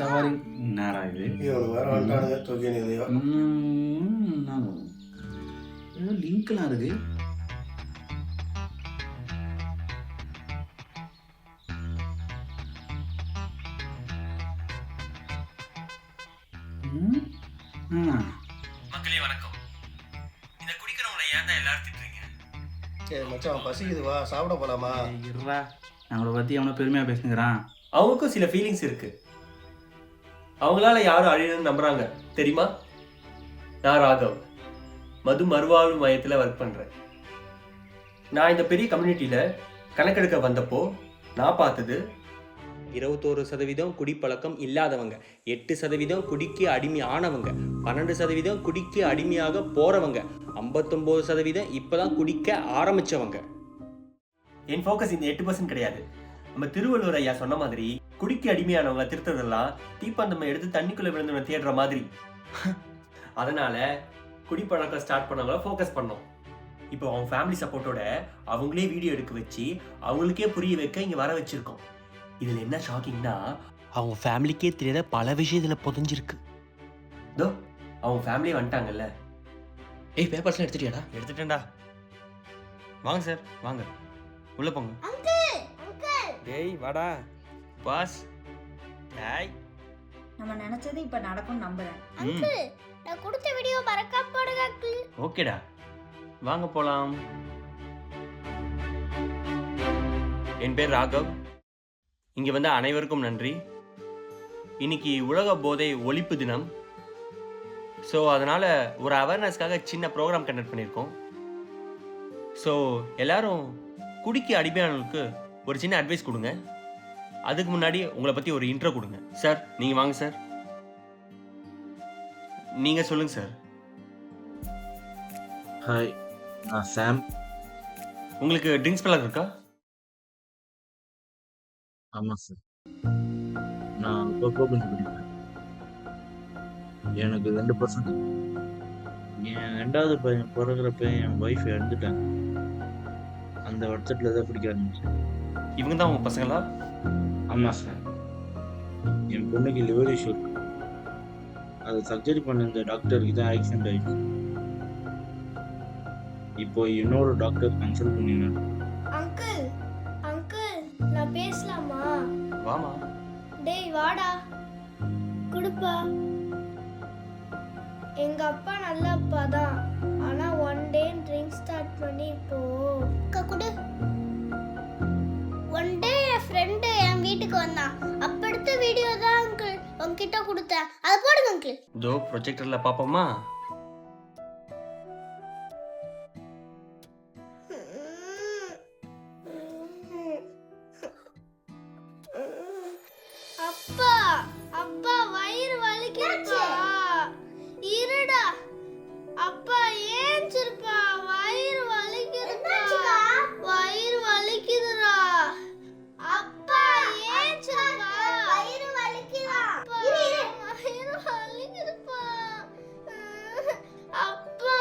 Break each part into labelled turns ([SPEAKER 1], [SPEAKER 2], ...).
[SPEAKER 1] சவாரி நேரம் இது ஏதோ லிங்க்லாம் இருக்கு.
[SPEAKER 2] மக்களே வணக்கம். இந்த குடிக்கிறவங்களை ஏன் தான் எல்லாரும் திட்டுறீங்க?
[SPEAKER 3] சரி மச்சான் பசிக்குது வா சாப்பிட போலாமா?
[SPEAKER 1] இருடா, அவங்கள பற்றி அவனை பெருமையாக பேசுங்கிறான்.
[SPEAKER 2] அவங்களுக்கும் சில ஃபீலிங்ஸ் இருக்கு. அவங்களால யாரும் அழியணும்னு நம்புறாங்க தெரியுமா? நான் ராகவ், மது மறுவாழ்வு மையத்தில் ஒர்க் பண்ணுறேன். நான் இந்த பெரிய கம்யூனிட்டியில் கணக்கெடுக்க வந்தப்போ நான் பார்த்தது 21% குடிப்பழக்கம் இல்லாதவங்க, 8% குடிக்கு அடிமை ஆனவங்க, 12% குடிக்கு அடிமையாக போகிறவங்க, 59% இப்போ தான் குடிக்க ஆரம்பித்தவங்க. என் ஃபோக்கஸ் இந்த 8% கிடையாது. நம்ம திருவள்ளுவர் ஐயா சொன்ன மாதிரி குடிக்கு அடிமையானவங்க திருத்ததெல்லாம் தீப்பந்தம் எடுத்து தண்ணிக்குள்ளே விழுந்தவங்க தேடுற மாதிரி. அதனால குடிப்பழக்கம் ஸ்டார்ட் பண்ணவங்கள ஃபோக்கஸ் பண்ணோம். இப்போ அவங்க ஃபேமிலி சப்போர்ட்டோட அவங்களே வீடியோ எடுக்க வச்சு அவங்களுக்கே புரிய வைக்க இங்கே வர வச்சிருக்கோம். இதில் என்ன ஷாக்கிங்னா அவங்க ஃபேமிலிக்கே தெரியாத பல விஷயத்தில் புதஞ்சிருக்கு. தோ அவங்க ஃபேமிலியே வந்துட்டாங்கல்ல.
[SPEAKER 4] ஏய் பேப்பர்ஸ்லாம் எடுத்துட்டியாடா?
[SPEAKER 2] எடுத்துட்டேன்டா. வாங்க சார் வாங்க உள்ள போங்க. டேய் வாடா பாஸ். டேய்
[SPEAKER 5] நம்ம நினைச்சது இப்ப நடக்கும் நம்புறேன்.
[SPEAKER 6] அங்கிள் நான் கொடுத்த வீடியோ மறக்காம போடுங்க அங்கிள்.
[SPEAKER 2] ஓகேடா வாங்க போலாம். என் பேர் ராகவ். இங்கே வந்து அனைவருக்கும் நன்றி. இன்னைக்கு உலக போதை ஒழிப்பு தினம். ஸோ அதனால் ஒரு அவேர்னஸ்க்காக சின்ன ப்ரோக்ராம் கண்டக்ட் பண்ணியிருக்கோம். ஸோ எல்லாரும் குடிக்க அடிமையானவங்களுக்கு ஒரு சின்ன அட்வைஸ் கொடுங்க. அதுக்கு முன்னாடி உங்களை பற்றி ஒரு இன்ட்ரோ கொடுங்க. சார் நீங்கள் வாங்க சார். நீங்கள் சொல்லுங்கள் சார்.
[SPEAKER 7] ஹாய், நான் சாம்.
[SPEAKER 2] உங்களுக்கு ட்ரிங்க்ஸ் பழக்கம் இருக்கா?
[SPEAKER 7] ஆமாம் சார், நான் அப்பப்போ கொஞ்சம் குடிப்பேன். எனக்கு 2%. என் 2வது பையன் பிறகுறப்ப என் ஒய்ஃப் இறந்துட்டாங்க. அந்த வருஷத்தில் தான் குடிக்க ஆரம்பிச்சேன்.
[SPEAKER 2] இவங்க தான் உங்கள் பசங்களா?
[SPEAKER 7] ஆமாம் சார், என் பொண்ணுக்கு லிவர் இஷ்யூ இருக்கு. அதை சர்ஜரி பண்ண இந்த டாக்டருக்கு தான் ஆக்சிடென்ட் ஆயிடுச்சு. இப்போ இன்னொரு டாக்டர் கன்சல்ட் பண்ணினார்.
[SPEAKER 6] அங்கிள் அங்கிள் நான் பேசலாமா?
[SPEAKER 2] வாமா.
[SPEAKER 6] டேய் வாடா குடுப்பா. எங்க அப்பா நல்ல அப்பா தான், ஆனா ஒன் டே ட்ரிங்க் ஸ்டார்ட் பண்ணி இப்போ குடு. ஒன் டே என் ஃப்ரெண்டு என் வீட்டுக்கு வந்தான். அப்ப எடுத்த வீடியோ தான் அங்கிள் உங்ககிட்ட கொடுத்தேன். அதை போடுங்க அங்கிள்.
[SPEAKER 2] இதோ ப்ரொஜெக்டரில் பார்ப்போமா?
[SPEAKER 6] அப்பா அப்பா வயிறு வலிக்குதுப்பா. இருடா அப்பா ஏஞ்சிருப்பா. வயிறு வலிக்குதுப்பா. வயிறு வலிக்குதுடா. அப்பா ஏஞ்சிருப்பா. வயிறு வலிக்குதா? வயிறு வலிக்குதுப்பா. அப்பா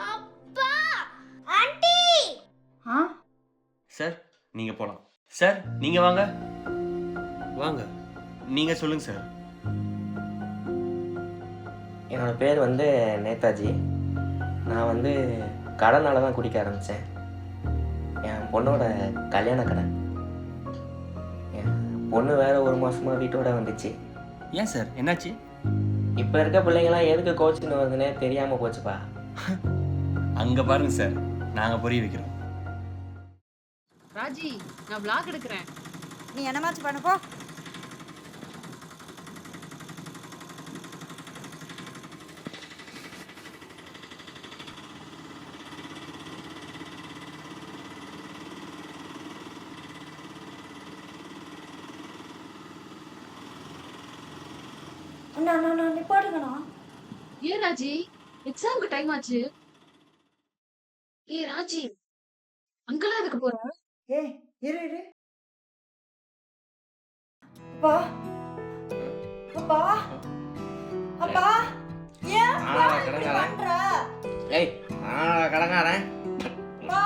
[SPEAKER 6] அப்பா ஆண்டி.
[SPEAKER 2] சார் நீங்கள் போகலாம். சார் நீங்கள் வாங்க வாங்க. நீங்கள் சொல்லுங்கள் சார்.
[SPEAKER 4] என்னோடய பேர் வந்து நேதாஜி. நான் வந்து கடனால் தான் குடிக்க ஆரம்பித்தேன். என் பொண்ணோட கல்யாண கடன். என் பொண்ணு வேறு 1 மாதமாக வீட்டோட வந்துச்சு.
[SPEAKER 2] ஏன் சார் என்னாச்சு?
[SPEAKER 4] இப்போ இருக்க பிள்ளைங்களாம் எதுக்கு கோச்சின்னு வருதுன்னே தெரியாமல் போச்சுப்பா.
[SPEAKER 2] அங்கே பாருங்க சார், நாங்கள் புரிய வைக்கிறோம்.
[SPEAKER 8] ராஜி நான் vlog எடுக்கிறேன்.
[SPEAKER 5] நீ என்னமாச்சு பண்ண போ. நான் நிப்பாட்டுங்கண்ணா.
[SPEAKER 8] ஏன் ராஜி எக்ஸாமுக்கு டைம் ஆச்சு. ஏ ராஜி அங்கெல்லாம் எதுக்கு போற?
[SPEAKER 5] ஏய் இரு. அப்பா அப்பா அப்பா ஏன் பண்ற?
[SPEAKER 4] ஏய் கடங்காரன்.
[SPEAKER 5] அப்பா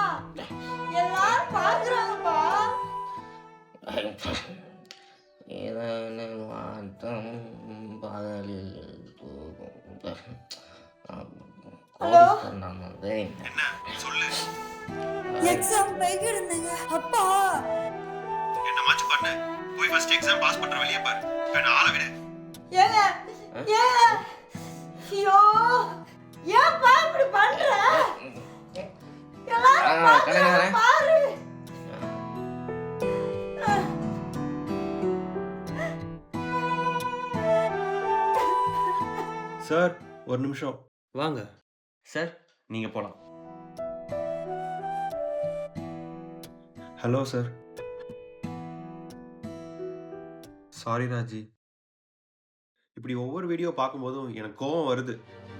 [SPEAKER 5] எல்லாரும் பாக்குறாங்கப்பா.
[SPEAKER 4] ஏதோ போலீஸ் நாம
[SPEAKER 3] என்ன சொல்லு,
[SPEAKER 5] எக்ஸாம் போய்க்கிருந்தேங்க அப்பா.
[SPEAKER 3] என்ன மாச்சு பண்ண? போய் ஃபர்ஸ்ட் எக்ஸாம் பாஸ் பண்ற வெளியே பாரு. நான் ஆள விடு.
[SPEAKER 5] ஏங்க ஏங்க ஐயோ ஏன்பா இப்படி பண்ற? எல்லாரும் பாக்குறாங்க, பாரு.
[SPEAKER 3] சார் ஒரு நிமிஷம்.
[SPEAKER 2] வாங்க சார், நீங்க போலாம்.
[SPEAKER 3] Hello sir. சாரி ராஜி, இப்படி ஒவ்வொரு வீடியோ பார்க்கும்போதும் எனக்கு கோவம் வருது.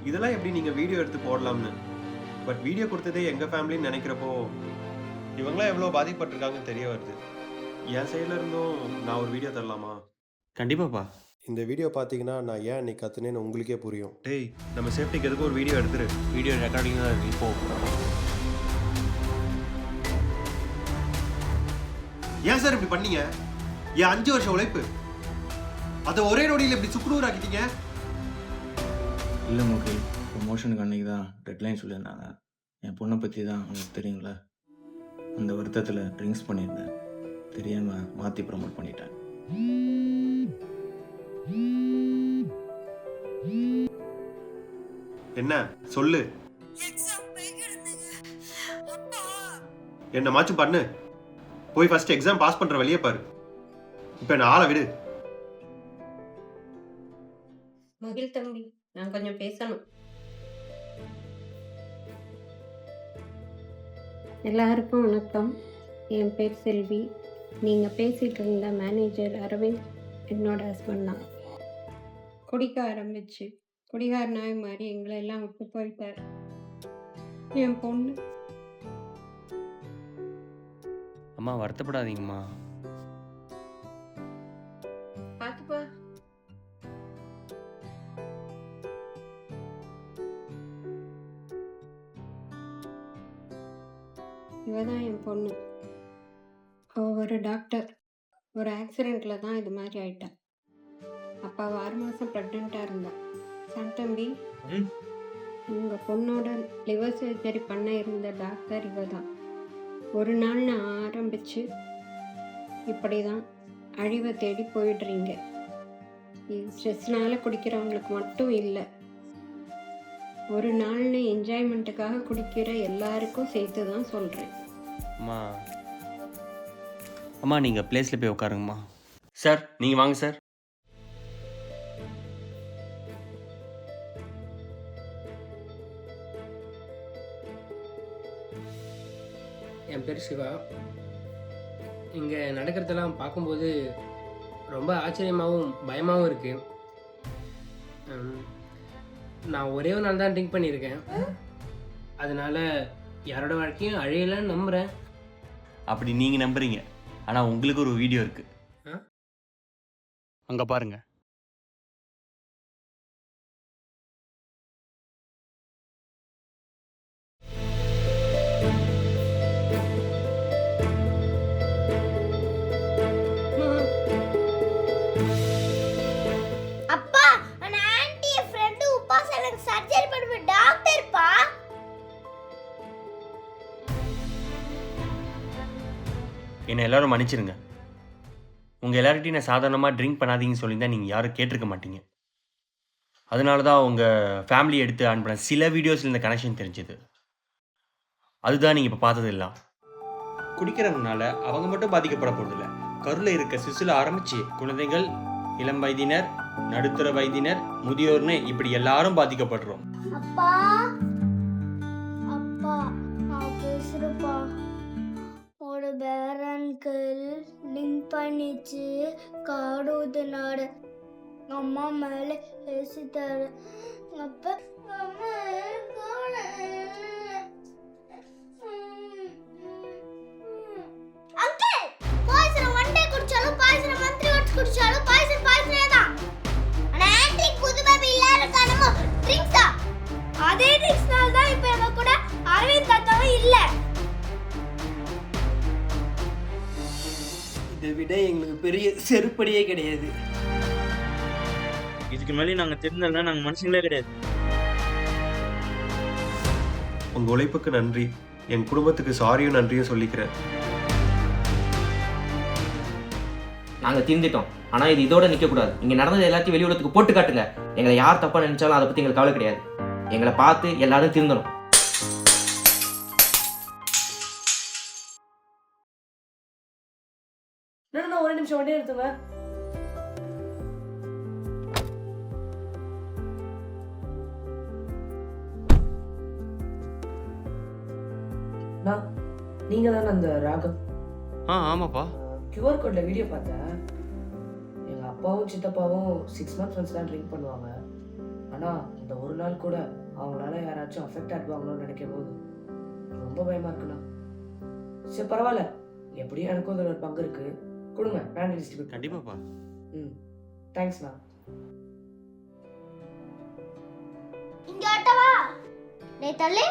[SPEAKER 3] இதெல்லாம் எப்படி நீங்கள் வீடியோ எடுத்து போடலாம்னு. பட் வீடியோ கொடுத்ததே எங்கள் ஃபேமிலின்னு நினைக்கிறப்போ இவங்களாம் எவ்வளோ பாதிக்கப்பட்டிருக்காங்கன்னு தெரிய வருது. என் சைடில் இருந்தும் நான் ஒரு வீடியோ தரலாமா?
[SPEAKER 2] கண்டிப்பாப்பா.
[SPEAKER 3] இந்த வீடியோ பார்த்தீங்கன்னா நான் ஏன் இன்னைக்கு கற்றுனேன்னு உங்களுக்கே புரியும். டேய், நம்ம சேஃப்டிக்கு எதுக்கும் ஒரு வீடியோ எடுத்துரு.
[SPEAKER 2] வீடியோ ரெக்கார்டிங் தான் இருக்கு. இப்போ
[SPEAKER 3] ஏன் சார் இப்படி பண்ணீங்க? என் 5 வருஷம் உழைப்பு அதை ஒரே நொடியில் இப்படி சுக்குநூறு ஆக்கிட்டீங்க.
[SPEAKER 1] இல்லை முகில், ப்ரொமோஷனுக்கு அன்றைக்கி தான் டெட்லைன் சொல்லியிருந்தாங்க. என் பொண்ணை பற்றி தான் உங்களுக்கு தெரியுங்களா, அந்த வருத்தத்தில் ட்ரிங்க்ஸ் பண்ணியிருந்தேன். தெரியாமல் மாற்றி ப்ரமோட் பண்ணிட்டேன்.
[SPEAKER 3] என்ன சொல்லு,
[SPEAKER 5] எக்ஸாம் போய்க்கிருந்தேங்க அப்பா.
[SPEAKER 3] என்ன மாச்சும் பண்ணு. போய் ஃபர்ஸ்ட் எக்ஸாம் பாஸ் பண்ற வெளியே பாரு. இப்போ என்ன ஆள விடு.
[SPEAKER 9] முகில் தம்பி, நான் கொஞ்சம் பேசணும். எல்லாருக்கும் வணக்கம். என் பேர் செல்வி. நீங்கள் பேசிகிட்டு இருந்த மேனேஜர் அரவிந்த் என்னோட ஹஸ்பண்ட் தான். குடிக்க ஆரம்பிச்சு குடிகார நாய் மாதிரி எங்களை எல்லாம் விட்டு போயிட்டார். என் பொண்ணு.
[SPEAKER 2] அம்மா வருத்தப்படாதீங்கம்மா.
[SPEAKER 9] பார்த்துப்பா. இவ தான் என் பொண்ணு. அவள் ஒரு டாக்டர். ஒரு ஆக்சிடெண்ட்டில் தான் இது மாதிரி ஆயிட்டா. அப்போ 6 மாதம் ப்ரெக்னெண்ட்டாக இருந்தா. சந்தம்பி, உங்கள் பொண்ணோட லிவர் சர்ஜரி பண்ண இருந்த டாக்டர் இவ தான். ஒரு நாள் நான் ஆரம்பித்து இப்படி தான் அழிவை தேடி போயிடுறீங்க. இது ஸ்ட்ரெஸ்னால் குடிக்கிறவங்களுக்கு மட்டும் இல்லை, ஒரு நாள்னு என்ஜாய்மெண்ட்டுக்காக குடிக்கிற எல்லாருக்கும் சேர்த்து தான் சொல்கிறேன்.
[SPEAKER 2] அம்மா அம்மா நீங்கள் பிளேஸில் போய் உட்காருங்கம்மா. சார் நீங்கள் வாங்க சார்.
[SPEAKER 10] என் பேர் சிவா. இங்கே நடக்கிறதெல்லாம் பார்க்கும்போது ரொம்ப ஆச்சரியமாகவும் பயமாகவும் இருக்குது. நான் ஒரே ஒரு நாள் தான் ட்ரிங்க் பண்ணியிருக்கேன். அதனால் யாரோட வாழ்க்கையும் அழியலான்னு நம்புகிறேன்.
[SPEAKER 2] அப்படி நீங்கள் நம்புறீங்க, ஆனால் உங்களுக்கு ஒரு வீடியோ இருக்குது. அங்கே பாருங்கள்.
[SPEAKER 6] அப்பா, அந்த ஆன்ட்டி என் ஃப்ரெண்டு உப்பாஸ் எனக்கு சர்ஜரி பண்ணுற டாக்டர்ப்பா.
[SPEAKER 2] என்னை எல்லாரும் மன்னிச்சிருங்க. உங்கள் எல்லார்கிட்டையும் நான் சாதாரணமாக ட்ரிங்க் பண்ணாதீங்கன்னு சொல்லியிருந்தா நீங்கள் யாரும் கேட்டிருக்க மாட்டீங்க. அதனால தான் உங்கள் ஃபேமிலி எடுத்து அனுப்பின சில வீடியோஸில் இந்த கனெக்ஷன் தெரிஞ்சது. அதுதான் நீங்கள் இப்போ பார்த்தது இல்லை. குடிக்கிறவங்கனால அவங்க மட்டும் பாதிக்கப்பட போகிறதில்ல. கருவில் இருக்க சிசுல ஆரம்பித்து குழந்தைகள், இளம் வயதினர், நடுத்தர வயதினர், முதியோர்னு இப்படி எல்லாரும் பாதிக்கப்படுறோம்.
[SPEAKER 6] அப்பா அப்பா நான் பேசுகிறப்பா. ஒரு பேரன்கள் லிங்க் பண்ணிச்சு காடு நாடு அம்மா மேலே பேசிட்டாரு. அப்போ அம்மா அங்கிள், பாய்சன் ஒன் டே குடிச்சாலும் பாய்சன் மந்த்லி ஒன்ஸ் குடிச்சாலும் பாய்சனே தான். ஆனா ஆன்ட்டி புது பேபி இல்ல காரணமோ ட்ரிங்க்ஸ் தான். அதே ட்ரிங்க்ஸ்னால தான் இப்போ நம்ம கூட அரவிந்த் தாத்தாவும் இல்ல.
[SPEAKER 10] இதை விட எங்களுக்கு பெரிய செருப்படியே கிடையாது.
[SPEAKER 7] இதுக்கு மேலே நாங்கள் தெரிஞ்சோம்னா நாங்கள் மனுஷங்களே கிடையாது.
[SPEAKER 3] உங்கள் உழைப்புக்கு நன்றி. என் குடும்பத்துக்கு சாரியும் நன்றியும் சொல்லிக்கிறேன்.
[SPEAKER 4] நாங்கள் திருந்திட்டோம். ஆனால் இது இதோட நிற்கக்கூடாது. இங்கே நடந்தது எல்லாத்தையும் வெளி உலகத்துக்கு போட்டு காட்டுங்க. எங்களை யார் தப்பாக நினைச்சாலும் அதை பற்றி எங்களுக்கு கவலை கிடையாது. எங்களை பார்த்து எல்லாரும் திருந்தணும்.
[SPEAKER 10] ஒரே நிமிஷம் வண்டியை எடுத்துங்க. நீங்க தானே அந்த ராகம்?
[SPEAKER 3] ஆமாப்பா.
[SPEAKER 10] கியூஆர் கோட்ல வீடியோ பார்த்தேன். எங்க அப்பாவும் சித்தப்பாவும் 6 months ஒன்ஸ் தான் ட்ரிங்க் பண்ணுவாங்க. ஆனா இந்த ஒரு நாள் கூட அவங்களால யாராச்சும் அஃபெக்ட் ஆகுவாங்களோன்னு நினைக்கும் போது ரொம்ப பயமா இருக்குண்ணா. சரி பரவாயில்ல, எப்படியும் எனக்கும் அதில் ஒரு பங்கு இருக்கு. கொடுங்க, நான் டிஸ்ட்ரிபியூட்.
[SPEAKER 3] கண்டிப்பாப்பா.
[SPEAKER 10] தேங்க்ஸ்ண்ணா.
[SPEAKER 6] இங்க ஆட்டவா டேய் தள்ளு.